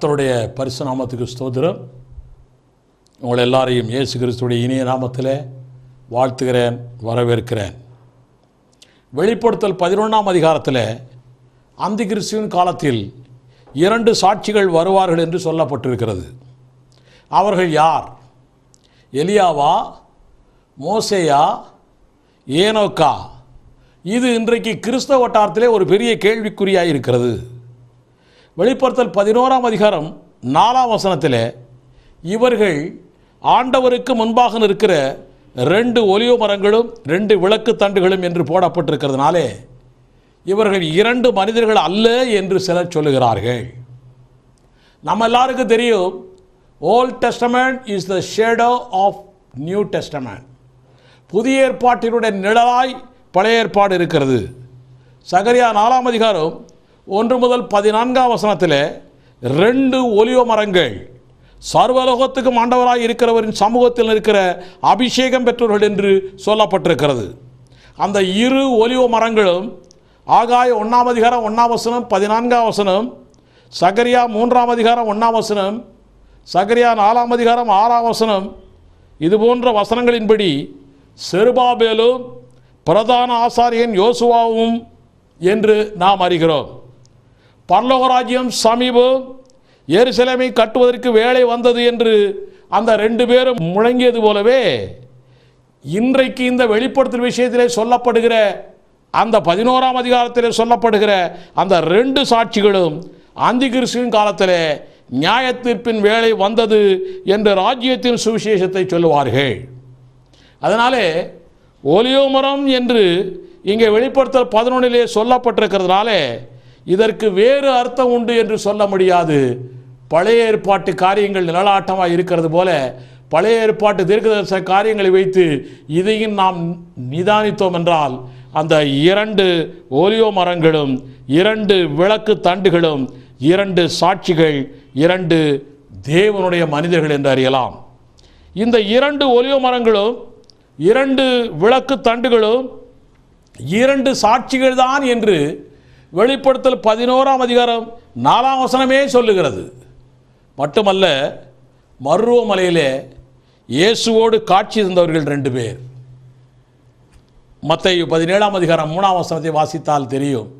கர்த்தருடைய பரிசு நாமத்துக்கு ஸ்தோத்திரம். உங்கள் எல்லாரையும் இயேசு கிறிஸ்துடைய இனிய நாமத்தில் வாழ்த்துகிறேன், வரவேற்கிறேன். வெளிப்படுத்தல் 11ஆம் அதிகாரத்தில் அந்தி கிறிஸ்துவின் காலத்தில் 2 சாட்சிகள் வருவார்கள் என்று சொல்லப்பட்டிருக்கிறது. அவர்கள் யார்? எலியாவா, மோசேயா, ஏனோக்கா? இது இன்றைக்கு கிறிஸ்தவ வட்டாரத்திலே ஒரு பெரிய கேள்விக்குறியாக இருக்கிறது. வெளிப்படுத்தல் 11ஆம் அதிகாரம் 4ஆம் வசனத்தில் இவர்கள் ஆண்டவருக்கு முன்பாக நிற்கிற 2 ஒலிவ மரங்களும் 2 விளக்கு தண்டுகளும் என்று போடப்பட்டிருக்கிறதுனாலே இவர்கள் 2 மனிதர்கள் அல்ல என்று சிலர் சொல்லுகிறார்கள். நம்ம எல்லாருக்கும் தெரியும், Old Testament is the shadow of New Testament. புதிய ஏற்பாட்டினுடைய நிழலாய் பழைய ஏற்பாடு இருக்கிறது. சகரியா 4ஆம் அதிகாரம் 1 முதல் 14ஆம் வசனத்தில் 2 ஒலிவ மரங்கள் சர்வலோகத்துக்கும் ஆண்டவராய் இருக்கிறவரின் சமூகத்தில் இருக்கிற அபிஷேகம் பெற்றவர்கள் என்று சொல்லப்பட்டிருக்கிறது. அந்த 2 ஒலிவ மரங்களும் ஆகாய 1ஆம் அதிகாரம் 1ஆம் வசனம் 14ஆம் வசனம், சகரியா 3ஆம் அதிகாரம் 1ஆம் வசனம், சகரியா 4ஆம் அதிகாரம் 6ஆம் வசனம், இதுபோன்ற வசனங்களின்படி செருபாபேலும் பிரதான ஆசாரியன் யோசுவாவும் என்று நாம் அறிகிறோம். பரலோக ராஜ்யம் சமீபம், எருசலேமை கட்டுவதற்கு வேலை வந்தது என்று அந்த 2 பேரும் முழங்கியது போலவே இன்றைக்கு இந்த வெளிப்படுத்தல் விஷயத்திலே சொல்லப்படுகிற அந்த 11ஆம் அதிகாரத்திலே சொல்லப்படுகிற அந்த 2 சாட்சிகளும் அந்தி கிறிஸ்துவின் காலத்தில் நியாய தீர்ப்பின் வேலை வந்தது என்று ராஜ்யத்தின் சுவிசேஷத்தை சொல்லுவார்கள். அதனாலே ஒலிவமரம் என்று இங்கே வெளிப்படுத்தல் 11 சொல்லப்பட்டிருக்கிறதுனால இதற்கு வேறு அர்த்தம் உண்டு என்று சொல்ல முடியாது. பழைய ஏற்பாட்டு காரியங்கள் நிழலாட்டமாக இருக்கிறது போல பழைய ஏற்பாட்டு தீர்க்கதரிசன காரியங்களை வைத்து இதையும் நாம் நிதானித்தோம் என்றால் அந்த 2 ஒலிவ மரங்களும் 2 விளக்கு தண்டுகளும் 2 சாட்சிகள், 2 தேவனுடைய மனிதர்கள் என்று அறியலாம். இந்த 2 ஒலிவ மரங்களும் 2 விளக்கு தண்டுகளும் 2 சாட்சிகள் தான் என்று வெளிப்படுத்தல் 11ஆம் அதிகாரம் 4ஆம் வசனமே சொல்லுகிறது. மட்டுமல்ல, மருவமலையிலே இயேசுவோடு காட்சி தந்தவர்கள் 2 பேர். மத்தேயு 17ஆம் அதிகாரம் 3ஆம் வசனத்தை வாசித்தால் தெரியும்.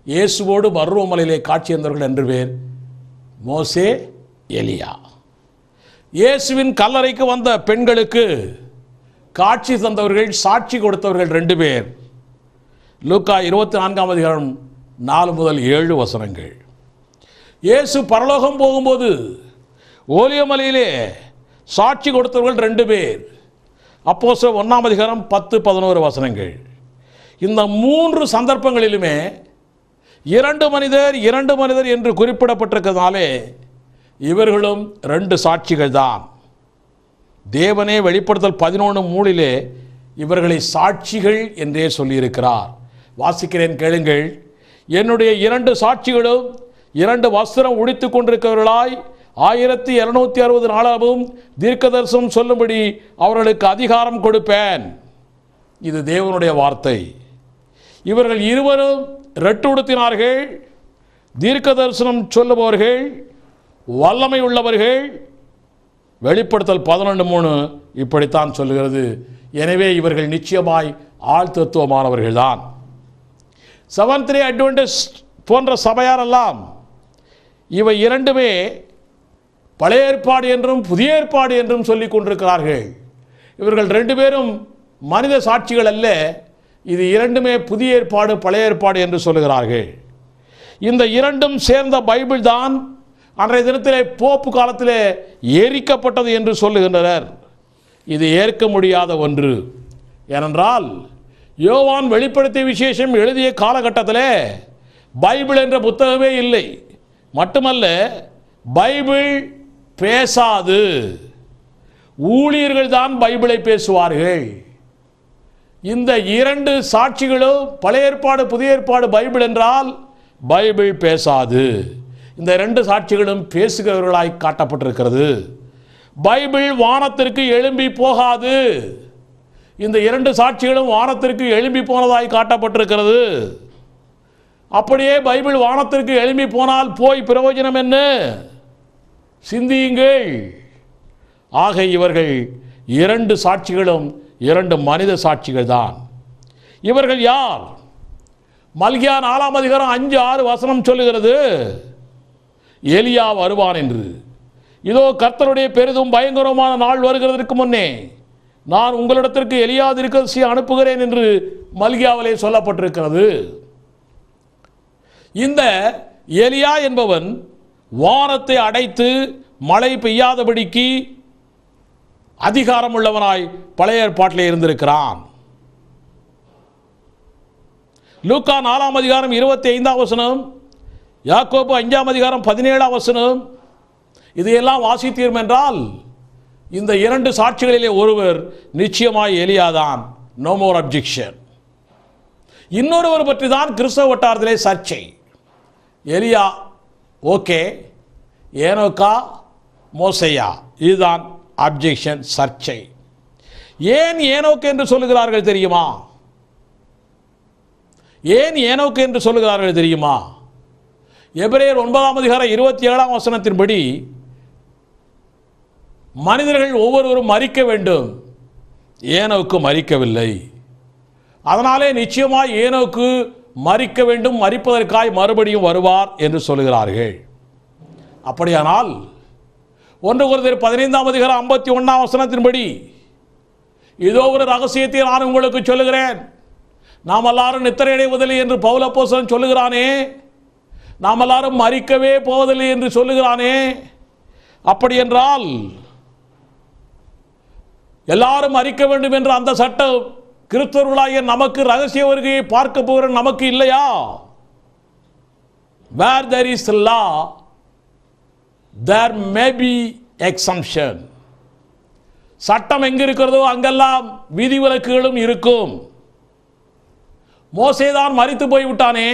இயேசுவோடு மருவமலையிலே காட்சி தந்தவர்கள் 2 பேர், மோசே, எலியா. இயேசுவின் கல்லறைக்கு வந்த பெண்களுக்கு காட்சி தந்தவர்கள், சாட்சி கொடுத்தவர்கள் 2 பேர். லூக்கா 24ஆம் அதிகாரம் 4 முதல் 7 வசனங்கள். இயேசு பரலோகம் போகும்போது ஓலிவமலையிலே சாட்சி கொடுத்தவர்கள் 2 பேர். அப்போஸ்தலர் 1ஆம் அதிகாரம் 10-11 வசனங்கள். இந்த 3 சந்தர்ப்பங்களிலுமே 2 மனிதர் என்று குறிப்பிடப்பட்டிருக்கிறதுனாலே இவர்களும் 2 சாட்சிகள் தான். தேவனே வெளிப்படுத்தல் 11:3 இவர்களை சாட்சிகள் என்றே சொல்லியிருக்கிறார். வாசிக்கிறேன், கேளுங்கள். என்னுடைய 2 சாட்சிகளும் 2 வஸ்திரம் உடித்து கொண்டிருக்கிறவர்களாய் 1260 நாளாகவும் தீர்க்கதரிசனம் சொல்லும்படி அவர்களுக்கு அதிகாரம் கொடுப்பேன். இது தேவனுடைய வார்த்தை. இவர்கள் இருவரும் ரெட்டு உடுத்தினார்கள், தீர்க்க தரிசனம் சொல்லுபவர்கள், வல்லமை உள்ளவர்கள். வெளிப்படுத்தல் 11:3 இப்படித்தான் சொல்லுகிறது. எனவே இவர்கள் நிச்சயமாய் ஆழ்தத்துவமானவர்கள்தான். செவன்த் டே அட்வென்டிஸ்ட் போன்ற சபையாரெல்லாம் இவை 2மே பழைய ஏற்பாடு என்றும் புதிய ஏற்பாடு என்றும் சொல்லிக் கொண்டிருக்கிறார்கள். இவர்கள் 2 பேரும் மனித சாட்சிகள் அல்ல, இது 2மே புதிய ஏற்பாடு பழைய ஏற்பாடு என்று சொல்லுகிறார்கள். இந்த 2ம் சேர்ந்த பைபிள் தான் அன்றைய தினத்திலே போப்பு காலத்திலே எரிக்கப்பட்டது என்று சொல்லுகின்றனர். இது ஏற்க முடியாத ஒன்று. ஏனென்றால் யோவான் வெளிப்படுத்திய விசேஷம் எழுதிய காலகட்டத்தில் பைபிள் என்ற புத்தகமே இல்லை. மட்டுமல்ல, பைபிள் பேசாது, ஊழியர்கள் தான் பைபிளை பேசுவார்கள். இந்த 2 சாட்சிகளும் பழைய ஏற்பாடு புதிய ஏற்பாடு பைபிள் என்றால் பைபிள் பேசாது. இந்த 2 சாட்சிகளும் பேசுகிறவர்களாய் காட்டப்பட்டிருக்கிறது. பைபிள் வானத்திற்கு எழும்பி போகாது. இந்த 2 சாட்சிகளும் வானத்திற்கு எழும்பி போனதாய் காட்டப்பட்டிருக்கிறது. அப்படியே பைபிள் வானத்திற்கு எழும்பி போனால் போய் பிரயோஜனம் என்ன? சிந்தியுங்கள். ஆக இவர்கள் 2 சாட்சிகளும் 2 மனித சாட்சிகள் தான். இவர்கள் யார்? மல்கியா 4ஆம் அதிகாரம் 5-6 வசனம் சொல்லுகிறது, எலியா வருவான் என்று. இதோ கர்த்தருடைய பெரிதும் பயங்கரமான நாள் வருகிறதற்கு முன்னே நான் உங்களிடத்திற்கு எலியா தீர்க்கதரிசியை அனுப்புகிறேன் என்று மல்கியாவிலே சொல்லப்பட்டிருக்கிறது. இந்த எலியா என்பவன் வானத்தை அடைத்து மழை பெய்யாதபடிக்கு அதிகாரம் உள்ளவனாய் பழைய ஏற்பாட்டிலே இருந்திருக்கிறான். லூக்கா 4ஆம் அதிகாரம் 25ஆம் வசனம், யாக்கோபு 5ஆம் அதிகாரம் 17ஆம் வசனம், இதையெல்லாம் வாசித்தீர் என்றால் இந்த 2 சாட்சிகளிலே ஒருவர் நிச்சயமாய் எலியாதான். No more objection. இன்னொருவர் பற்றி தான் கிறிஸ்தவ வட்டாரத்திலே சர்ச்சை. எலியா ஓகே, ஏனோக்கா, மோசையா, இதுதான் அப்ஜெக்ஷன், சர்ச்சை. ஏன் ஏனோக்கு என்று சொல்லுகிறார்கள் தெரியுமா? ஏன் ஏனோக்கு என்று சொல்லுகிறார்கள் தெரியுமா? எபிரேயர் 9ஆம் அதிகாரம் 27ஆம் வசனத்தின்படி மனிதர்கள் ஒவ்வொருவரும் மரிக்க வேண்டும். ஏனோக்கு மரிக்கவில்லை. அதனாலே நிச்சயமாய் ஏனோக்கு மரிக்க வேண்டும், மரிப்பதற்காய் மறுபடியும் வருவார் என்று சொல்லுகிறார்கள். அப்படியானால் 1 கொரிந்தியர் 15ஆம் அதிகாரம் 51ஆம் வசனத்தின்படி இதோ ஒரு ரகசியத்தை நான் உங்களுக்கு சொல்லுகிறேன், நாம் எல்லாரும் நித்திரை அடைவதில்லை என்று பவுல் அப்போஸ்தலன் சொல்லுகிறானே, நாம் எல்லாரும் மரிக்கவே போவதில்லை என்று சொல்லுகிறானே. அப்படி என்றால் எல்லாரும் மரிக்க வேண்டும் என்ற அந்த சட்டம் கிறிஸ்தவர்களாகிய நமக்கு ரகசிய வருகையை பார்க்க போகிற நமக்கு இல்லையா? Where there is law, there may be exemption. சட்டம் எங்கு இருக்கிறதோ அங்கெல்லாம் விதிவிலக்குகளும் இருக்கும். மோசேதான் மரித்து போய்விட்டானே,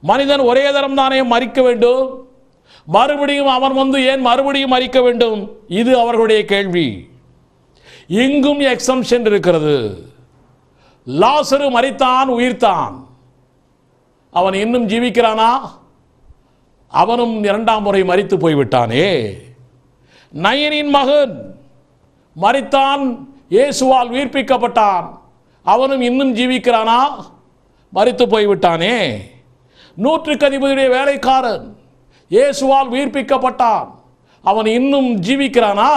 மனிதன் ஒரே தரம் தானே மரிக்க வேண்டும், மறுபடியும் அவன் வந்து ஏன் மறுபடியும் மரிக்க வேண்டும்? இது அவர்களுடைய கேள்வி. இங்கும் எக்ஸம்ஷன் இருக்கிறது. லாசரு மரித்தான், உயிர்த்தான். அவன் இன்னும் ஜீவிக்கிறானா? அவனும் 2ஆம் முறை மரித்து போய்விட்டானே. நயனின் மகன் மரித்தான், இயேசுவால் உயிர்ப்பிக்கப்பட்டான். அவனும் இன்னும் ஜீவிக்கிறானா? மரித்து போய்விட்டானே. 100க்கு அதிபதியுடைய வேலைக்காரன் இயேசுவால் உயிர்ப்பிக்கப்பட்டான். அவன் இன்னும் ஜீவிக்கிறானா?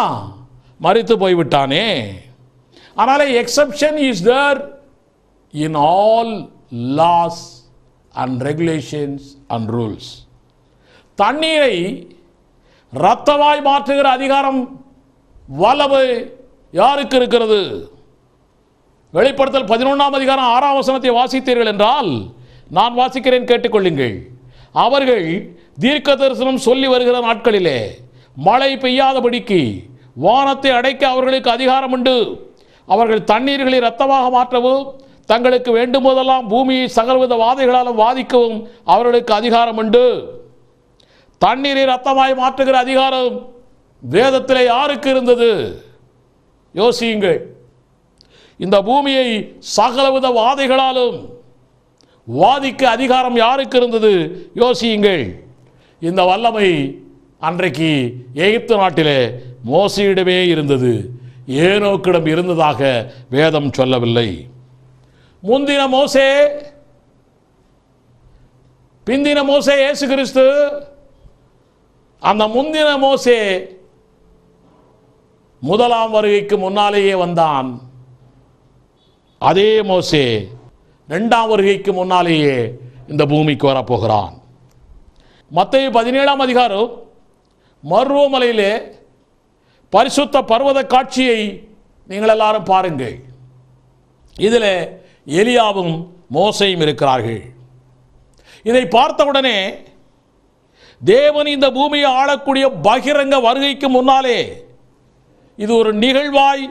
மரித்து போய்விட்டானே. ஆனால் exception is there in all laws and regulations and rules. தண்ணீரை இரத்தமாய் மாற்றுகிற அதிகாரம் வல்லமை யாருக்கு இருக்கிறது? வெளிப்படுத்தல் 11ஆம் அதிகாரம் 6ஆம் வசனத்தை வாசித்தீர்கள் என்றால், நான் வாசிக்கிறேன், கேட்டுக்கொள்ளுங்கள். அவர்கள் தீர்க்க தரிசனம் சொல்லி வருகிற நாட்களிலே மழை பெய்யாதபடிக்கு வானத்தை அடைக்க அவர்களுக்கு அதிகாரம் உண்டு. அவர்கள் தண்ணீர்களை இரத்தமாக மாற்றவும் தங்களுக்கு வேண்டும் போதெல்லாம் பூமியை சகலவித வாதைகளாலும் வாதிக்கவும் அவர்களுக்கு அதிகாரம் உண்டு. தண்ணீரை இரத்தமாய் மாற்றுகிற அதிகாரம் வேதத்திலே யாருக்கு இருந்தது? யோசியுங்கள். இந்த பூமியை சகலவித வாதைகளாலும் வாதிக்க அதிகாரம் யாருக்கு இருந்தது? யோசியுங்கள். இந்த வல்லமை அன்றைக்கு எகிப்து நாட்டிலே மோசையிடமே இருந்தது, ஏனோக்கிடம் இருந்ததாக வேதம் சொல்லவில்லை. முந்தின மோசே, பிந்தின மோசே இயேசு கிறிஸ்து. அந்த முந்தின மோசே முதலாம் வருகைக்கு முன்னாலேயே வந்தான். அதே மோசே 2ஆம் வருகைக்கு முன்னாலேயே இந்த பூமிக்கு வரப்போகிறான். மத்தேயு 17ஆம் அதிகாரம் மருவமலையிலே பரிசுத்த பர்வத காட்சியை நீங்கள் எல்லாரும் பாருங்கள். இதில் எலியாவும் மோசையும் இருக்கிறார்கள். இதை பார்த்தவுடனே தேவன் இந்த பூமியை ஆளக்கூடிய பகிரங்க வருகைக்கு முன்னாலே இது ஒரு நிகழ்வாய்,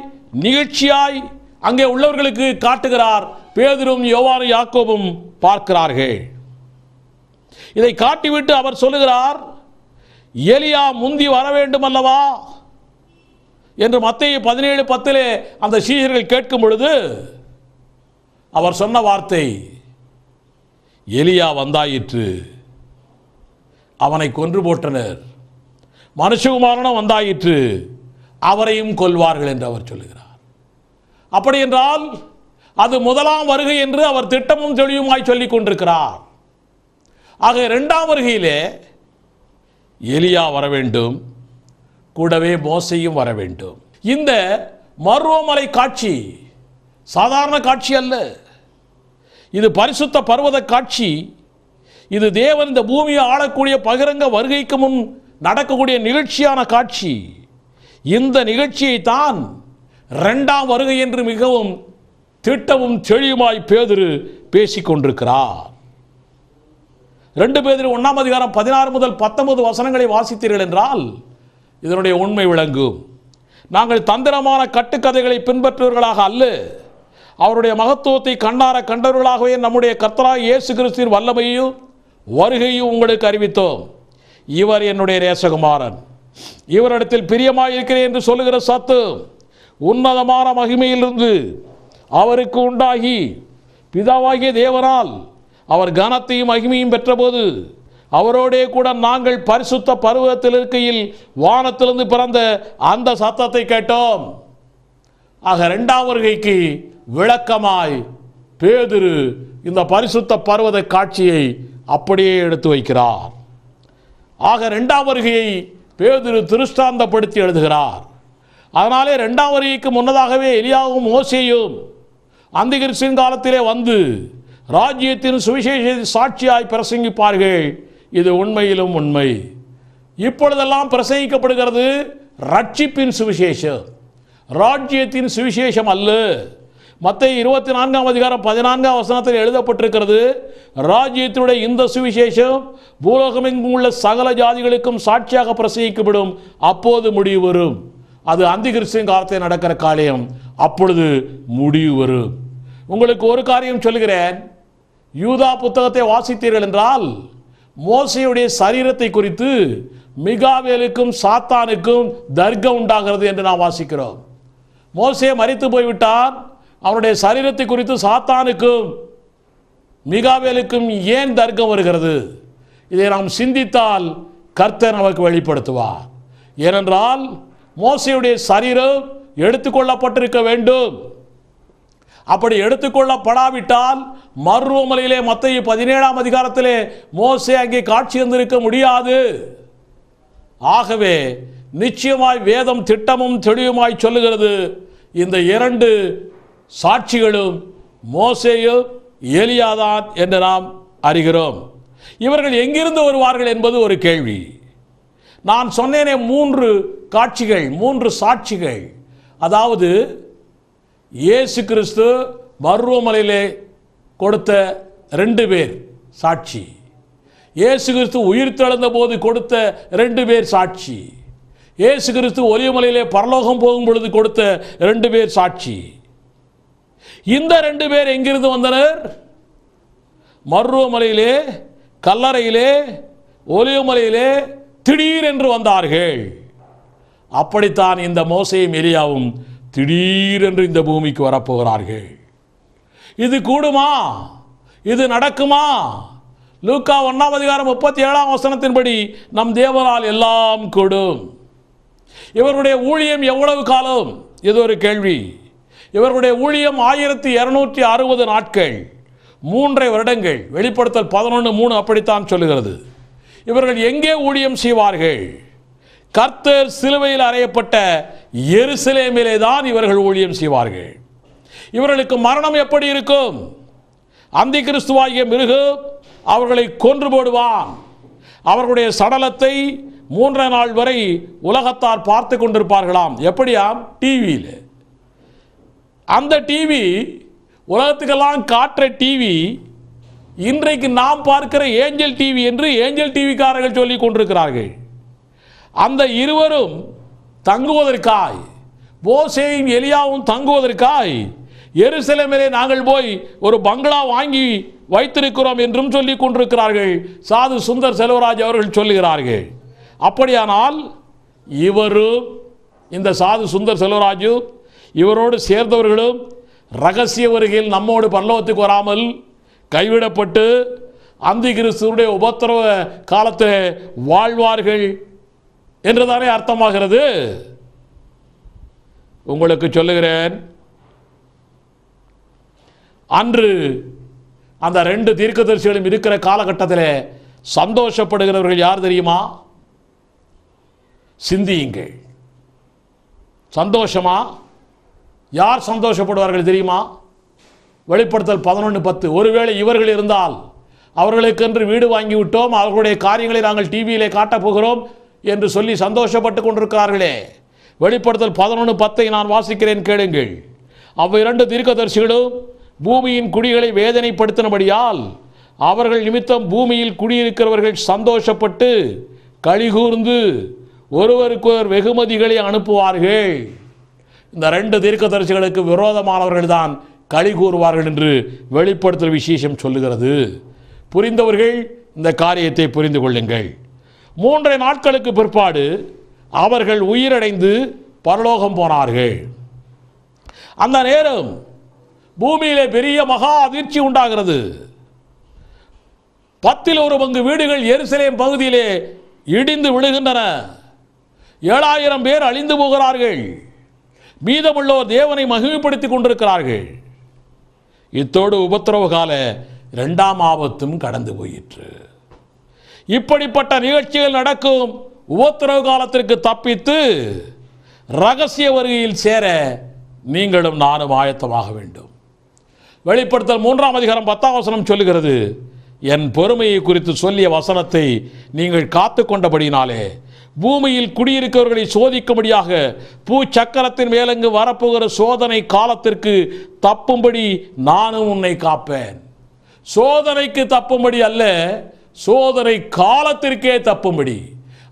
நிகழ்ச்சியாய் அங்கே உள்ளவர்களுக்கு காட்டுகிறார். பேதுரும் யோவானும் யாக்கோபும் பார்க்கிறார்கள். இதை காட்டிவிட்டு அவர் சொல்லுகிறார், எலியா முந்தி வர வேண்டும் அல்லவா என்று மத்தேயு 17:10 அந்த சீஷர்கள் கேட்கும் பொழுது அவர் சொன்ன வார்த்தை, எலியா வந்தாயிற்று, அவனை கொன்று போட்டனர், மனுஷகுமாரனும் வந்தாயிற்று, அவரையும் கொல்வார்கள் என்று அவர் சொல்லுகிறார். அப்படி என்றால் அது முதலாம் வருகை என்று அவர் திட்டமும் தெளிவுமாய் சொல்லிக் கொண்டிருக்கிறார். ஆக இரண்டாம் வருகையிலே எலியா வர வேண்டும், கூடவே மோசையும் வர வேண்டும். இந்த மருவமலை காட்சி சாதாரண காட்சி அல்ல, இது பரிசுத்த பர்வத காட்சி. இது தேவன் இந்த பூமியை ஆளக்கூடிய பகிரங்க வருகைக்கு முன் நடக்கக்கூடிய நிகழ்ச்சியான காட்சி. இந்த நிகழ்ச்சியை தான் இரண்டாம் வருகை என்று மிகவும் திட்டமும் தெளிவுமாய் பேதுரு பேசிக் கொண்டிருக்கிறார். 2 பேதுரு 1 அதிகாரம் 16 முதல் 19 வசனங்களை வாசித்தீர்கள் என்றால் இதனுடைய உண்மை விளங்கும். நாங்கள் தந்திரமான கட்டுக்கதைகளை பின்பற்றுவர்களாக அல்ல, அவருடைய மகத்துவத்தை கண்ணார கண்டவர்களாகவே நம்முடைய கர்த்தராகிய இயேசு கிறிஸ்துவின் வல்லமையும் வருகையும் உங்களுக்கு அறிவித்தோம். இவர் என்னுடைய நேசகுமாரன், இவரிடத்தில் பிரியமாயிருக்கிறேன் என்று சொல்லுகிற சத்தம் உன்னதமான மகிமையிலிருந்து அவருக்கு உண்டாகி பிதாவாகிய தேவனால் அவர் கனத்தையும் மகிமையும் பெற்றபோது அவரோடே கூட நாங்கள் பரிசுத்த பர்வதத்தில் இருக்கையில் வானத்திலிருந்து பிறந்த அந்த சத்தத்தை கேட்டோம். ஆக இரண்டாம் வருகைக்கு விளக்கமாய் பேதுரு இந்த பரிசுத்த பர்வத காட்சியை அப்படியே எடுத்து வைக்கிறார். ஆக இரண்டாம் வருகையை பேதுரு திருஷ்டாந்தப்படுத்தி எழுதுகிறார். அதனாலே இரண்டாம் வருகைக்கு முன்னதாகவே எலியாவும் மோசேயும் அந்திகிறிஸ்துவின் காலத்திலே வந்து ராஜ்யத்தின் சுவிசேஷ சாட்சியாய் பிரசங்கிப்பார்கள். இது உண்மையிலும் உண்மை. இப்பொழுதெல்லாம் பிரசங்கிக்கப்படுகிறது ரட்சிப்பின் சுவிசேஷம், ராஜ்யத்தின் சுவிசேஷம் அல்ல. மத்தேயு 24 அதிகாரம் 14 வசனத்தில் எழுதப்பட்டிருக்கிறது, ராஜ்யத்தினுடைய இந்த சுவிசேஷம் பூலோகமெங்கும் உள்ள சகல ஜாதிகளுக்கும் சாட்சியாக பிரசங்கிக்கப்படும், அப்போது முடிவு வரும். அது அந்திகிறிஸ்துவின் காலத்தில் நடக்கிற காரியம், அப்பொழுது முடிவு வரும். உங்களுக்கு ஒரு காரியம் சொல்கிறேன், யூதா புத்தகத்தை வாசித்தீர்கள் என்றால் மோசேயுடைய சரீரத்தை குறித்து மிகாவேலுக்கும் சாத்தானுக்கும் தர்க்கம் உண்டாகிறது என்று நாம் வாசிக்கிறோம். மோசே மரித்து போய்விட்டார், அவருடைய சரீரத்தை குறித்து சாத்தானுக்கும் மிகாவேலுக்கும் ஏன் தர்க்கம் வருகிறது? இதை நாம் சிந்தித்தால் கர்த்தர் நமக்கு வெளிப்படுத்துவார். ஏனென்றால் மோசேயுடைய சரீரம் எடுத்துக்கொள்ளப்பட்டிருக்க வேண்டும். அப்படி எடுத்துக்கொள்ளப்படாவிட்டால் மருவமலையிலே மத்தேயு 17 அதிகாரத்திலே மோசே அங்கே காட்சி தந்திருக்க முடியாது. ஆகவே நிச்சயமாய் வேதம் திட்டமும் தெளிவுமாய் சொல்லுகிறது, இந்த 2 சாட்சிகளும் மோசேயும் எலியாதான் என்று நாம் அறிகிறோம். இவர்கள் எங்கிருந்து வருவார்கள் என்பது ஒரு கேள்வி. நான் சொன்னேனே 3 காட்சிகள், 3 சாட்சிகள். அதாவது இயேசு கிறிஸ்து மருவமலையிலே கொடுத்த 2 பேர் சாட்சி, இயேசு கிறிஸ்து உயிர் தெழுந்த போது கொடுத்த 2 பேர் சாட்சி, இயேசு கிறிஸ்து ஒலிவமலையிலே பரலோகம் போகும் பொழுது கொடுத்த 2 பேர் சாட்சி. இந்த 2 பேர் எங்கிருந்து வந்தனர்? மருவமலையிலே, கல்லறையிலே, ஒலிவமலையிலே திடீரென்று வந்தார்கள். அப்படித்தான் இந்த மோசேயும் எலியாவும் திடீரென்று இந்த பூமிக்கு வரப்போகிறார்கள். இது கூடுமா? இது நடக்குமா? லூக்கா 1 அதிகாரம் 37 வசனத்தின்படி நம் தேவனால் எல்லாம் கூடும். இவருடைய ஊழியம் எவ்வளவு காலம்? இது ஒரு கேள்வி. இவர்களுடைய ஊழியம் 1260 நாட்கள், 3.5 வருடங்கள். வெளிப்படுத்தல் 11:3 அப்படித்தான் சொல்லுகிறது. இவர்கள் எங்கே ஊழியம் செய்வார்கள்? கர்த்தர் சிலுவையில் அறையப்பட்ட எருசலேமிலே தான் இவர்கள் ஊழியம் செய்வார்கள். இவர்களுக்கு மரணம் எப்படி இருக்கும்? அந்தி கிறிஸ்துவாகிய மிருகம் அவர்களை கொன்று போடுவான். அவர்களுடைய சடலத்தை 3 நாள் வரை உலகத்தார் பார்த்து கொண்டிருப்பார்களாம். எப்படியாம்? டிவியில். அந்த டிவி, உலகத்துக்கெல்லாம் காட்டுற டிவி, இன்றைக்கு நாம் பார்க்கிற ஏஞ்சல் டிவி என்று ஏஞ்சல் டிவிக்காரர்கள் சொல்லிக் கொண்டிருக்கிறார்கள். அந்த இருவரும் தங்குவதற்காய், மோசேயும் எலியாவும் தங்குவதற்காய் எருசலேமிலே நாங்கள் போய் ஒரு பங்களா வாங்கி வைத்திருக்கிறோம் என்றும் சொல்லிக் கொண்டிருக்கிறார்கள். சாது சுந்தர் செல்வராஜ் அவர்கள் சொல்லுகிறார்கள். அப்படியானால் இவரும், இந்த சாது சுந்தர் செல்வராஜும் இவரோடு சேர்ந்தவர்களும் ரகசிய வருகையில் நம்மோடு பரலோகத்துக்கு வராமல் கைவிடப்பட்டு அந்தி கிறிஸ்துவுடைய உபத்திரவ காலத்தில் வாழ்வார்கள் என்றுதானே அர்த்தமாகிறது. உங்களுக்கு சொல்லுகிறேன், அன்று அந்த 2 தீர்க்கதரிசிகளும் இருக்கிற காலகட்டத்தில் சந்தோஷப்படுகிறவர்கள் யார் தெரியுமா? சிந்தியுங்கள். சந்தோஷமா? யார் சந்தோஷப்படுவார்கள் தெரியுமா? வெளிப்படுத்தல் 11:10. ஒருவேளை இவர்கள் இருந்தால் அவர்களுக்கென்று வீடு வாங்கிவிட்டோம், அவர்களுடைய காரியங்களை நாங்கள் டிவியிலே காட்டப் போகிறோம் என்று சொல்லி சந்தோஷப்பட்டு கொண்டிருக்கிறார்களே. வெளிப்படுத்தல் 11:10 நான் வாசிக்கிறேன், கேளுங்கள். அவ்விரண்டு தீர்க்கதரிசிகளும் பூமியின் குடிகளை வேதனைப்படுத்தினபடியால் அவர்கள் நிமித்தம் பூமியில் குடியிருக்கிறவர்கள் சந்தோஷப்பட்டு களிகூர்ந்து ஒருவருக்கொரு வெகுமதிகளை அனுப்புவார்கள். இந்த 2 தீர்க்கதரிசிகளுக்கு விரோதமானவர்கள் தான் களி கூறுவார்கள் என்று வெளிப்படுத்தல் விசேஷம் சொல்லுகிறது. புரிந்தவர்கள் இந்த காரியத்தை புரிந்து கொள்ளுங்கள். 3 நாட்களுக்கு பிற்பாடு அவர்கள் உயிரடைந்து பரலோகம் போனார்கள். அந்த நேரம் பூமியிலே பெரிய மகா அதிர்ச்சி உண்டாகிறது. 10 வீடுகள் எருசலேம் பகுதியிலே இடிந்து விழுகின்றன. 7000 பேர் அழிந்து போகிறார்கள். மீதமுள்ளோர் தேவனை மகிமைப்படுத்திக் கொண்டிருக்கிறார்கள். இத்தோடு உபத்திரவ கால 2ஆம் ஆபத்தும் கடந்து போயிற்று. இப்படிப்பட்ட நிகழ்ச்சிகள் நடக்கும் உபத்திரவ காலத்திற்கு தப்பித்து ரகசிய வருகையில் சேர நீங்களும் நானும் ஆயத்தமாக வேண்டும். வெளிப்படுத்தல் 3ஆம் அதிகாரம் 10ஆம் வசனம் சொல்லுகிறது, என் பொறுமையை குறித்து சொல்லிய வசனத்தை நீங்கள் காத்து கொண்டபடினாலே பூமியில் குடியிருக்கிறவர்களை சோதிக்கும்படியாக பூச்சக்கரத்தின் மேலங்கு வரப்போகிற சோதனை காலத்திற்கு தப்பும்படி நானும் உன்னை காப்பேன். சோதனைக்கு தப்பும்படி அல்ல, சோதனை காலத்திற்கே தப்பும்படி.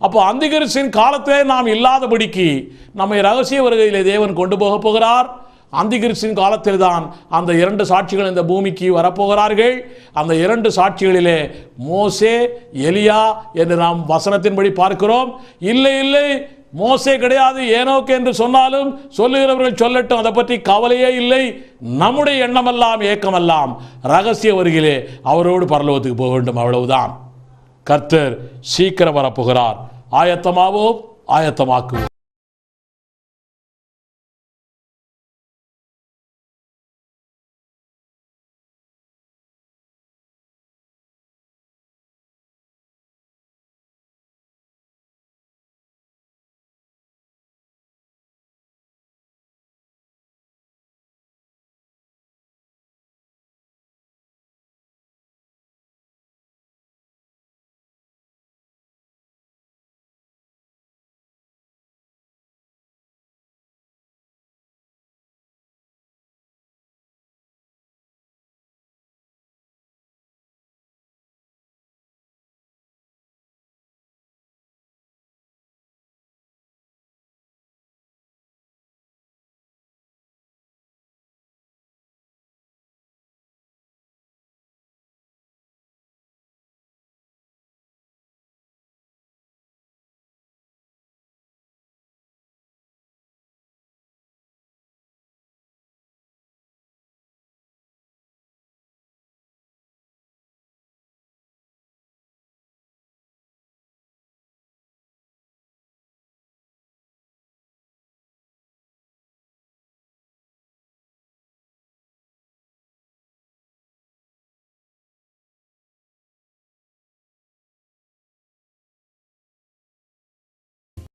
அப்போ அந்திகிறிஸ்தின் காலத்திலே நாம் இல்லாதபடிக்கு நம்மை ரகசிய வருகையிலே தேவன் கொண்டு போக போகிறார். அந்திகிறிஸ்தின் காலத்தில் தான் அந்த 2 சாட்சிகள் இந்த பூமிக்கு வரப்போகிறார்கள். அந்த 2 சாட்சிகளிலே மோசே, எலியா என்று நாம் வசனத்தின்படி பார்க்கிறோம். இல்லை இல்லை, மோசே கிடையாது, ஏனோக்கு என்று சொன்னாலும் சொல்லுகிறவர்கள் சொல்லட்டும், அதை பற்றி கவலையே இல்லை. நம்முடைய எண்ணமெல்லாம் ஏக்கமெல்லாம் ரகசிய வருகையிலே அவரோடு பரலோகத்துக்கு போக வேண்டும், அவ்வளவுதான். கர்த்தர் சீக்கிரம் வரப்போகிறார். ஆயத்தமாவோம், ஆயத்தமாக்குவோம்.